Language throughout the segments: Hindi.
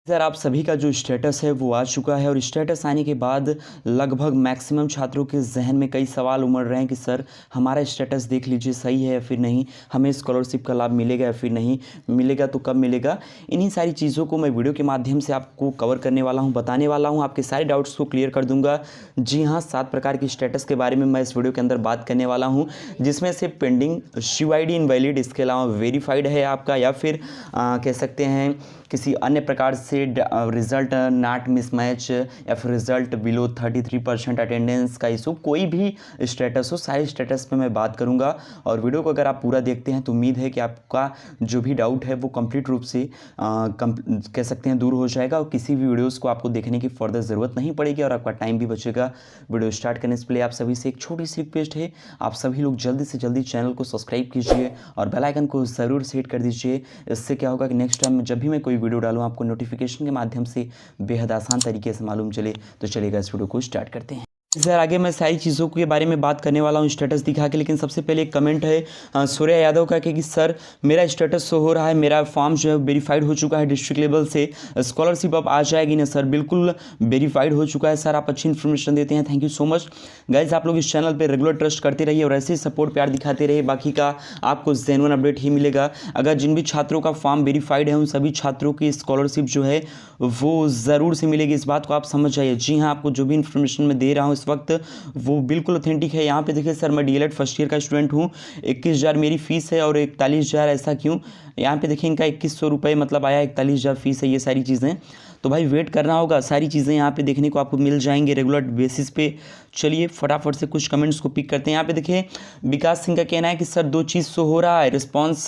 सर आप सभी का जो स्टेटस है वो आ चुका है और स्टेटस आने के बाद लगभग मैक्सिमम छात्रों के जहन में कई सवाल उमड़ रहे हैं कि सर हमारा स्टेटस देख लीजिए सही है या फिर नहीं, हमें स्कॉलरशिप का लाभ मिलेगा या फिर नहीं मिलेगा, तो कब मिलेगा। इन्हीं सारी चीज़ों को मैं वीडियो के माध्यम से आपको कवर करने वाला हूँ, बताने वाला हूँ, आपके सारे डाउट्स को क्लियर कर दूंगा। जी हाँ, 7 प्रकार की स्टेटस के बारे में मैं इस वीडियो के अंदर बात करने वाला हूँ, जिसमें से पेंडिंग, CYD इनवैलिड, इसके अलावा वेरीफाइड है आपका, या फिर कह सकते हैं किसी अन्य प्रकार से रिजल्ट नॉट मिसमैच, या फिर रिजल्ट बिलो 33% अटेंडेंस का इशू, कोई भी स्टेटस हो, सारे स्टेटस पे मैं बात करूंगा। और वीडियो को अगर आप पूरा देखते हैं तो उम्मीद है कि आपका जो भी डाउट है वो कंप्लीट रूप से कह सकते हैं दूर हो जाएगा और किसी भी वीडियोस को आपको देखने की फर्दर ज़रूरत नहीं पड़ेगी और आपका टाइम भी बचेगा। वीडियो स्टार्ट करने से पहले आप सभी से एक छोटी सी रिक्वेस्ट है, आप सभी लोग जल्दी से जल्दी चैनल को सब्सक्राइब कीजिए और बेल आइकन को ज़रूर सेट कर दीजिए। इससे क्या होगा कि नेक्स्ट टाइम जब भी मैं कोई वीडियो डालूँ आपको नोटिफिकेशन के माध्यम से बेहद आसान तरीके से मालूम चले। तो चलिएगा इस वीडियो को स्टार्ट करते हैं। सर आगे मैं सारी चीज़ों के बारे में बात करने वाला हूँ स्टेटस दिखा के, लेकिन सबसे पहले एक कमेंट है सूर्य यादव का कि सर मेरा स्टेटस शो हो रहा है, मेरा फॉर्म जो है वेरीफाइड हो चुका है डिस्ट्रिक्ट लेवल से, स्कॉलरशिप अब आ जाएगी ना सर। बिल्कुल वेरीफाइड हो चुका है सर, आप अच्छी इन्फॉर्मेशन देते हैं, thank you so much guys. आप लोग इस चैनल पर रेगुलर ट्रस्ट करते रहिए और ऐसे ही सपोर्ट प्यार दिखाते रहिए, बाकी का आपको जेन्युइन अपडेट ही मिलेगा। अगर जिन भी छात्रों का फॉर्म वेरीफाइड है उन सभी छात्रों की स्कॉलरशिप जो है वो ज़रूर से मिलेगी, इस बात को आप समझ जाइए। जी हाँ, आपको जो भी इन्फॉर्मेशन मैं दे रहा हूँ इस वक्त वो बिल्कुल ऑथेंटिक है। यहाँ पे देखिए सर, मैं DLED फर्स्ट ईयर का स्टूडेंट हूँ, 21,000 मेरी फ़ीस है और 41,000 ऐसा क्यों, यहाँ पे देखिए इनका 2100 रुपये मतलब आया, 41,000 फीस है, ये सारी चीज़ें। तो भाई वेट करना होगा, सारी चीज़ें यहाँ पे देखने को आपको मिल जाएंगे रेगुलर बेसिस पे। चलिए फटाफट से कुछ कमेंट्स को पिक करते हैं। यहाँ पे देखिए विकास सिंह का कहना है कि सर 2 चीज़ शो हो रहा है, रिस्पांस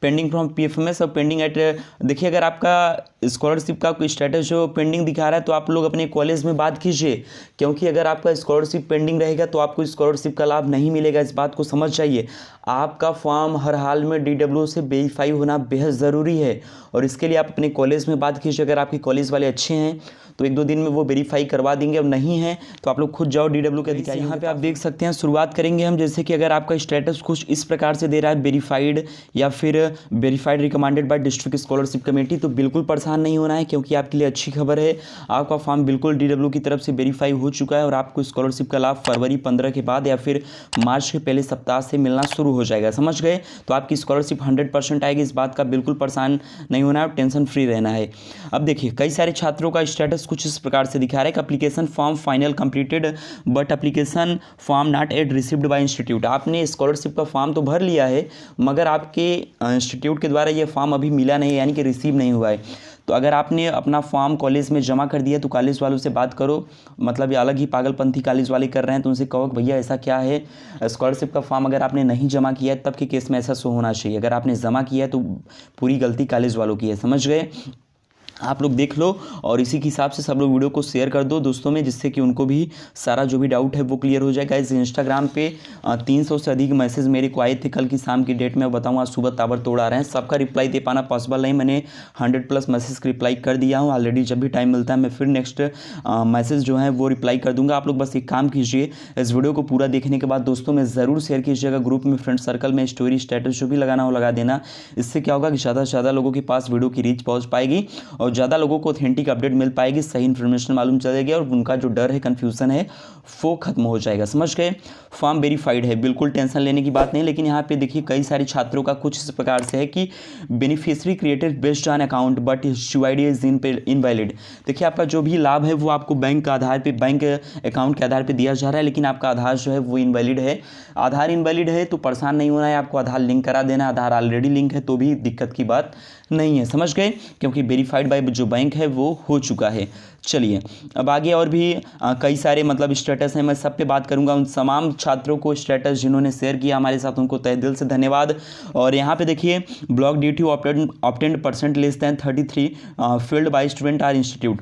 पेंडिंग फ्रॉम PFMS और पेंडिंग एट। देखिए अगर आपका स्कॉलरशिप का कोई स्टेटस जो पेंडिंग दिखा रहा है तो आप लोग अपने कॉलेज में बात कीजिए, क्योंकि अगर आपका स्कॉलरशिप पेंडिंग रहेगा तो आपको स्कॉलरशिप का लाभ नहीं मिलेगा, इस बात को समझ जाइए। आपका फॉर्म हर हाल में DWO से वेरीफाई होना बेहद ज़रूरी है और इसके लिए आप अपने कॉलेज में बात कीजिए। अगर आपके कॉलेज वाले अच्छे हैं तो 1-2 दिन में वो वेरीफाई करवा देंगे, अब नहीं है तो आप लोग खुद जाओ DWO के अधिकारी। यहाँ पे आप देख सकते हैं, शुरुआत करेंगे हम, जैसे कि अगर आपका स्टेटस कुछ इस प्रकार से दे रहा है वेरीफाइड या फिर verified recommended by district scholarship committee, तो बिल्कुल परेशान नहीं होना है, क्योंकि आपके लिए अच्छी खबर है, आपका फॉर्म बिल्कुल DWO की तरफ से वेरीफाई हो चुका है और आपको स्कॉलरशिप का लाभ फरवरी 15 के बाद या फिर मार्च के पहले सप्ताह से मिलना शुरू हो जाएगा, समझ गए। तो आपकी स्कॉलरशिप 100% आएगी, इस बात का बिल्कुल परेशान नहीं होना है और टेंशन फ्री रहना है। अब देखिए कई सारे छात्रों का स्टेटस कुछ इस प्रकार से दिखा रहा है कि application form final completed but application form not at received by institute. आपने स्कॉलरशिप का फॉर्म तो भर लिया है मगर आपके इंस्टीट्यूट के द्वारा ये फॉर्म अभी मिला नहीं, यानी कि रिसीव नहीं हुआ है। तो अगर आपने अपना फॉर्म कॉलेज में जमा कर दिया तो कॉलेज वालों से बात करो, मतलब ये अलग ही पागलपंथी कॉलेज वाले कर रहे हैं, तो उनसे कहो कि भैया ऐसा क्या है, स्कॉलरशिप का फॉर्म अगर आपने नहीं जमा किया है तब के केस में ऐसा शो होना चाहिए, अगर आपने जमा किया है तो पूरी गलती कॉलेज वालों की है, समझ गए। आप लोग देख लो और इसी के हिसाब से सब लोग वीडियो को शेयर कर दो दोस्तों में, जिससे कि उनको भी सारा जो भी डाउट है वो क्लियर हो जाएगा। इस इंस्टाग्राम पे 300 से अधिक मैसेज मेरे को आए थे कल की शाम की डेट में, बताऊँ आज सुबह ताबड़तोड़ आ रहे हैं, सबका रिप्लाई दे पाना पॉसिबल नहीं, मैंने 100+ मैसेज रिप्लाई कर दिया हूँ ऑलरेडी। जब भी टाइम मिलता है मैं फिर नेक्स्ट मैसेज जो है वो रिप्लाई कर दूँगा। आप लोग बस एक काम कीजिए, इस वीडियो को पूरा देखने के बाद दोस्तों में ज़रूर शेयर कीजिएगा, ग्रुप में, फ्रेंड सर्कल में, स्टोरी स्टेटस जो भी लगाना हो लगा देना। इससे क्या होगा कि ज़्यादा से ज़्यादा लोगों के पास वीडियो की रीच पहुँच पाएगी और ज़्यादा लोगों को ऑथेंटिक अपडेट मिल पाएगी, सही इन्फॉर्मेशन मालूम चलेगी और उनका जो डर है, कन्फ्यूजन है, वो खत्म हो जाएगा, समझ गए। फॉर्म वेरीफाइड है, बिल्कुल टेंशन लेने की बात नहीं। लेकिन यहाँ पे देखिए कई सारे छात्रों का कुछ इस प्रकार से है कि beneficiary created based on account but CYD is invalid. देखिए आपका जो भी लाभ है वो आपको बैंक का आधार पे, बैंक अकाउंट के आधार पे दिया जा रहा है, लेकिन आपका आधार जो है वो इनवैलिड है। आधार इनवैलिड है तो परेशान नहीं होना है, आपको आधार लिंक करा देना, आधार ऑलरेडी लिंक है तो भी दिक्कत की बात नहीं है, समझ गए, क्योंकि वेरीफाइड बाय जो बैंक है वो हो चुका है। चलिए अब आगे और भी कई सारे मतलब स्टेटस हैं, मैं सब पे बात करूंगा। उन तमाम छात्रों को स्टेटस जिन्होंने शेयर किया हमारे साथ, उनको तहे दिल से धन्यवाद। और यहाँ पे देखिए block due to obtained % less than 33 field by student or institute.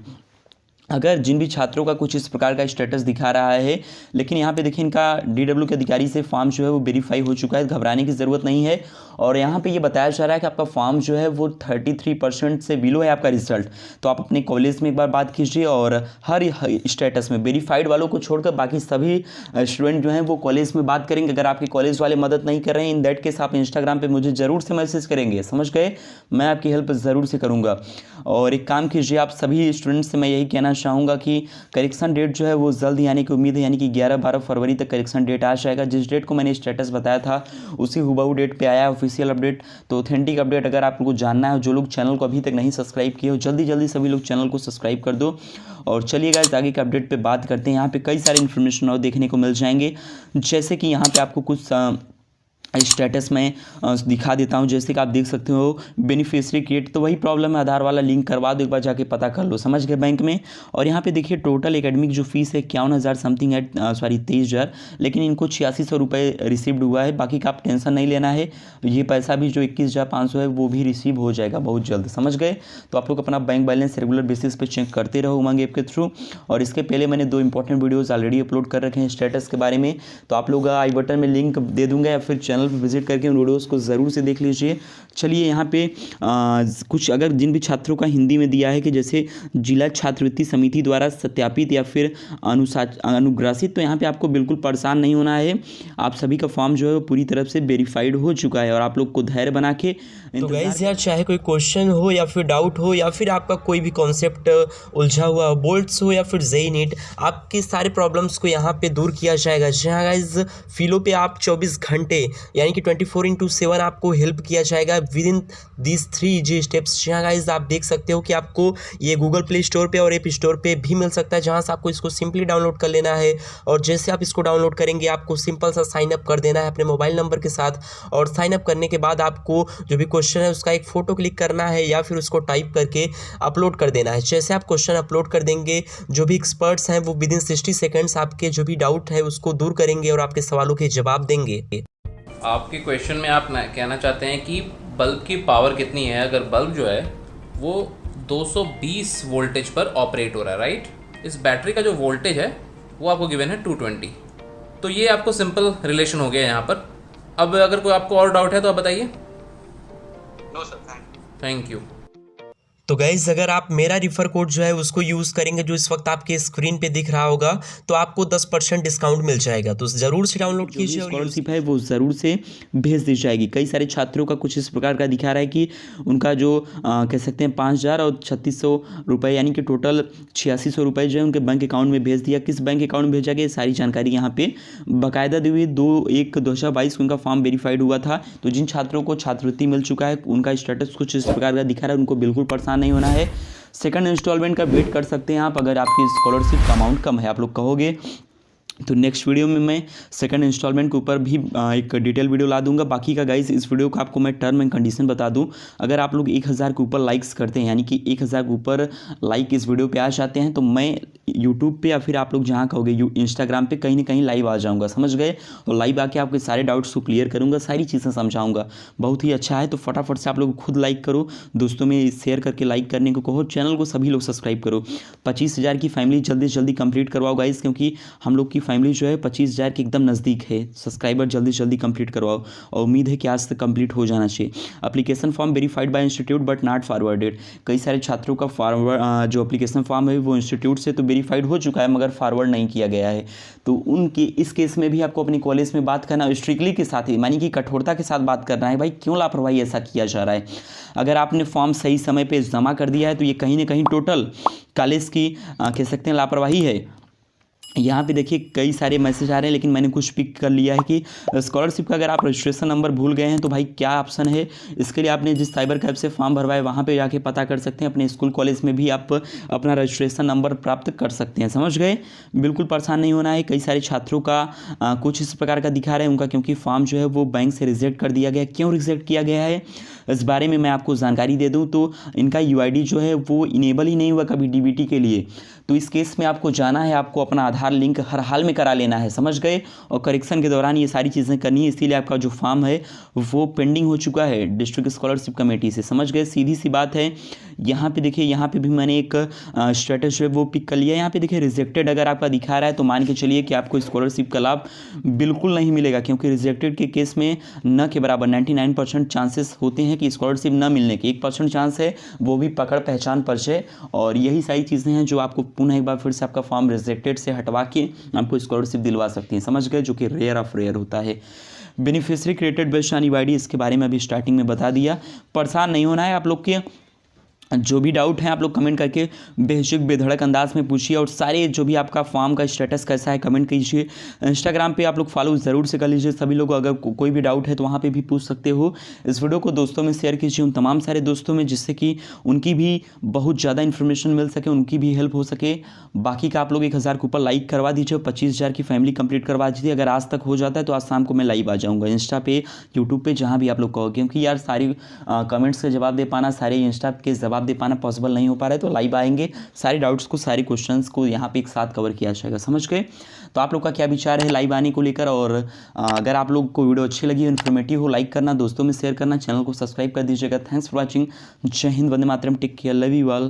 अगर जिन भी छात्रों का कुछ इस प्रकार का स्टेटस दिखा रहा है, लेकिन यहाँ पे देखिए इनका DW के अधिकारी से फॉर्म जो है वो वेरीफाई हो चुका है, घबराने की ज़रूरत नहीं है। और यहाँ पे ये बताया जा रहा है कि आपका फॉर्म जो है वो 33% से बिलो है आपका रिजल्ट। तो आप अपने कॉलेज में एक बार बात कीजिए और हर स्टेटस में वेरीफाइड वालों को छोड़कर बाकी सभी स्टूडेंट जो हैं वो कॉलेज में बात करेंगे। अगर आपके कॉलेज वाले मदद नहीं कर रहे हैं, इन दैट केस आप इंस्टाग्राम पर मुझे ज़रूर से मैसेज करेंगे, समझ गए, मैं आपकी हेल्प ज़रूर से करूँगा। और एक काम कीजिए, आप सभी स्टूडेंट्स से मैं यही कहना चाहूँगा कि करेक्शन डेट जो है वो जल्द ही आने की उम्मीद है, यानी कि 11-12 फरवरी तक करेक्शन डेट आ जाएगा। जिस डेट को मैंने स्टेटस बताया था उसी हुबहू डेट पे आया है ऑफिशियल अपडेट। तो ऑथेंटिक अपडेट अगर आप लोग को जानना है, जो लोग चैनल को अभी तक नहीं सब्सक्राइब किए हो, जल्दी जल्दी सभी लोग चैनल को सब्सक्राइब कर दो। और चलिए गाइस आगे के अपडेट पे बात करते हैं। यहाँ पे कई सारे इन्फॉर्मेशन और देखने को मिल जाएंगे, जैसे कि यहाँ पे आपको कुछ स्टेटस में दिखा देता हूं। जैसे कि आप देख सकते हो बेनिफिशियरी क्रिएट, तो वही प्रॉब्लम है, आधार वाला लिंक करवा दो, एक बार जाके पता कर लो, समझ गए, बैंक में। और यहाँ पे देखिए टोटल एकेडमिक जो फीस है 51,000 समथिंग है, 23,000, लेकिन इनको 8600 रुपये रिसीव्ड हुआ है। बाकी का आप टेंशन नहीं लेना है, ये पैसा भी जो 21,500 है वो भी रिसीव हो जाएगा बहुत जल्द, समझ गए। तो आप लोग अपना बैंक बैलेंस रेगुलर बेसिस पे चेक करते रहो उमंग ऐप के थ्रू। और इसके पहले मैंने 2 इंपॉर्टेंट वीडियोज़ ऑलरेडी अपलोड कर रखे हैं स्टेटस के बारे में, तो आप लोग आई बटन में लिंक दे दूंगा या फिर चैनल पर विजिट करके उन वीडियोज़ को ज़रूर से देख लीजिए। चलिए यहाँ पे कुछ अगर जिन भी छात्रों का हिंदी में दिया है कि जैसे जिला छात्रवृत्ति समिति द्वारा सत्यापित या फिर अनुग्रासित, तो यहाँ पे आपको बिल्कुल परेशान नहीं होना है। आप सभी का फॉर्म जो है वो पूरी तरफ से वेरीफाइड हो चुका है और आप लोग को धैर्य बना के तो गाइस यार, चाहे कोई क्वेश्चन हो या फिर डाउट हो या फिर आपका कोई भी कॉन्सेप्ट उलझा हुआ बोल्ट्स हो या फिर जेई नीट, आपके सारे प्रॉब्लम्स को यहाँ पे दूर किया जाएगा। जहाँ गाइस फिलो पे आप 24 घंटे यानी कि 24/7 आपको हेल्प किया जाएगा with in this 3 easy steps. जहाँ गाइस आप देख सकते हो कि आपको ये गूगल प्ले स्टोर पे और ऐप स्टोर पे भी मिल सकता है, जहाँ से आपको इसको सिंपली डाउनलोड कर लेना है। और जैसे आप इसको डाउनलोड करेंगे आपको सिंपल सा साइन अप कर देना है अपने मोबाइल नंबर के साथ। और साइन अप करने के बाद आपको जो भी क्वेश्चन है उसका एक फ़ोटो क्लिक करना है या फिर उसको टाइप करके अपलोड कर देना है। जैसे आप क्वेश्चन अपलोड कर देंगे, जो भी एक्सपर्ट्स हैं वो विद इन 60 सेकेंड्स आपके जो भी डाउट है उसको दूर करेंगे और आपके सवालों के जवाब देंगे। आपके क्वेश्चन में आप कहना चाहते हैं कि बल्ब की पावर कितनी है। अगर बल्ब जो है वो 220 वोल्टेज पर ऑपरेट हो रहा है, राइट। इस बैटरी का जो वोल्टेज है वो आपको गिवन है 220। तो ये आपको सिंपल रिलेशन हो गया यहाँ पर। अब अगर कोई आपको और डाउट है तो आप बताइए। No sir, thank you. तो गाइज अगर आप मेरा रिफ़र कोड जो है उसको यूज़ करेंगे, जो इस वक्त आपके स्क्रीन पे दिख रहा होगा, तो आपको 10% डिस्काउंट मिल जाएगा। तो ज़रूर से डाउनलोड कीजिए। स्कॉलरशिप है वो ज़रूर से भेज दी जाएगी। कई सारे छात्रों का कुछ इस प्रकार का दिखा रहा है कि उनका जो कह सकते हैं 5,000 और 3600 रुपये यानी कि टोटल 8600 रुपये जो है उनके बैंक अकाउंट में भेज दिया। किस बैंक अकाउंट में भेजा गया सारी जानकारी यहाँ पे बाकायदा दी हुई। 2/1/2022 को उनका फॉर्म वेरीफाइड हुआ था। तो जिन छात्रों को छात्रवृत्ति मिल चुका है उनका स्टेटस कुछ इस प्रकार का दिखा रहा है, उनको बिल्कुल परेशान नहीं होना है। सेकंड इंस्टॉलमेंट का वेट कर सकते हैं आप, अगर आपकी स्कॉलरशिप का अमाउंट कम है, आप लोग कहोगे तो नेक्स्ट वीडियो में मैं सेकंड इंस्टॉलमेंट के ऊपर भी एक डिटेल वीडियो ला दूंगा। बाकी का गाइस इस वीडियो को आपको मैं टर्म एंड कंडीशन बता दूं। अगर आप लोग 1000 के ऊपर लाइक्स करते हैं, यानी कि 1000 के ऊपर लाइक इस वीडियो पे आ जाते हैं, तो मैं यूट्यूब पे या फिर आप लोग जहाँ कहोगे इंस्टाग्राम पे कहीं ना कहीं लाइव आ जाऊँगा, समझ गए। और लाइव आके आपके सारे डाउट्स को क्लियर करूँगा, सारी चीज़ें समझाऊँगा। बहुत ही अच्छा है, तो फटाफट से आप लोग खुद लाइक करो, दोस्तों में शेयर करके लाइक करने को कहो, चैनल को सभी लोग सब्सक्राइब करो। 25,000 की फैमिली जल्दी से जल्दी कंप्लीट करवाओ गाइस, क्योंकि हम लोग की फैमिली जो है 25,000 के एकदम नज़दीक है। सब्सक्राइबर जल्दी से जल्दी कंप्लीट करवाओ और उम्मीद है कि आज तक कंप्लीट हो जाना चाहिए। Application form verified bye institute but not forwarded. कई सारे छात्रों का फॉरवर्ड जो एप्लीकेशन फॉर्म है वो इंस्टीट्यूट से तो वेरीफाइड हो चुका है मगर फॉरवर्ड नहीं किया गया है। तो उनके इस केस में भी आपको अपनी कॉलेज में बात करना स्ट्रिक्टली के साथ ही, मानी कि कठोरता के साथ बात करना है। भाई क्यों लापरवाही ऐसा किया जा रहा है? अगर आपने फॉर्म सही समय पर जमा कर दिया है तो ये कहीं ना कहीं टोटल कॉलेज की कह सकते हैं लापरवाही है। यहाँ पे देखिए कई सारे मैसेज आ रहे हैं, लेकिन मैंने कुछ पिक कर लिया है कि स्कॉलरशिप का अगर आप रजिस्ट्रेशन नंबर भूल गए हैं तो भाई क्या ऑप्शन है। इसके लिए आपने जिस साइबर कैब से फॉर्म भरवाए वहाँ पे जाके पता कर सकते हैं। अपने स्कूल कॉलेज में भी आप अपना रजिस्ट्रेशन नंबर प्राप्त कर सकते हैं, समझ गए। बिल्कुल परेशान नहीं होना है। कई सारे छात्रों का कुछ इस प्रकार का दिखा रहे हैं उनका, क्योंकि फॉर्म जो है वो बैंक से रिजेक्ट कर दिया गया। क्यों रिजेक्ट किया गया है? इस बारे में मैं आपको जानकारी दे दूं तो इनका यूआईडी जो है वो इनेबल ही नहीं हुआ कभी डीबीटी के लिए। तो इस केस में आपको जाना है, आपको अपना आधार लिंक हर हाल में करा लेना है, समझ गए। और करेक्शन के दौरान ये सारी चीज़ें करनी है, इसीलिए आपका जो फॉर्म है वो पेंडिंग हो चुका है डिस्ट्रिक्ट स्कॉलरशिप कमेटी से, समझ गए। सीधी सी बात है। यहाँ पे देखिए, यहाँ पे भी मैंने एक स्टेटस जो है वो पिक कर लिया। यहाँ पे देखिए रिजेक्टेड अगर आपका दिखा रहा है तो मान के चलिए कि आपको स्कॉलरशिप का लाभ बिल्कुल नहीं मिलेगा, क्योंकि रिजेक्टेड के केस में न के बराबर 99% चांसेस होते हैं कि स्कॉलरशिप न मिलने के, 1% चांस है, वो भी पकड़ पहचान परिचय। और यही सारी चीज़ें हैं जो आपको पुनः एक बार फिर से आपका फॉर्म रिजेक्टेड से हटवा के आपको स्कॉलरशिप दिलवा सकती हैं, समझ गए, जो कि रेयर ऑफ रेयर होता है। Beneficiary created based on UID, इसके बारे में अभी स्टार्टिंग में बता दिया। परेशान नहीं होना है आप लोग के, जो भी डाउट है आप लोग कमेंट करके बेझिझक बेधड़क अंदाज में पूछिए। और सारे जो भी आपका फॉर्म का स्टेटस कैसा है कमेंट कीजिए। इंस्टाग्राम पे आप लोग फॉलो ज़रूर से कर लीजिए सभी लोग, अगर कोई भी डाउट है तो वहाँ पे भी पूछ सकते हो। इस वीडियो को दोस्तों में शेयर कीजिए, उन तमाम सारे दोस्तों में, जिससे कि उनकी भी बहुत ज़्यादा इन्फॉर्मेशन मिल सके, उनकी भी हेल्प हो सके। बाकी का आप लोग 1000 के ऊपर लाइक करवा दीजिए, 25,000 की फैमिली कंप्लीट करवा दीजिए। अगर आज तक हो जाता है तो आज शाम को मैं लाइव आ जाऊँगा इंस्टा पे, यूट्यूब पे, जहाँ भी आप लोग कहो, क्योंकि यार सारी कमेंट्स के जवाब दे पाना, सारे इंस्टा के जवाब दे पाना पॉसिबल नहीं हो पा रहा है। तो लाइव आएंगे, सारे डाउट्स को, सारे क्वेश्चंस को यहाँ पे एक साथ कवर किया जाएगा, समझ गए। तो आप लोग का क्या विचार है लाइव आने को लेकर। और अगर आप लोग को वीडियो अच्छी लगी, इन्फॉर्मेटिव हो, लाइक करना, दोस्तों में शेयर करना, चैनल को सब्सक्राइब कर दीजिएगा। Thanks for watching. जय हिंद, वंदे मातरम, take care, love you all.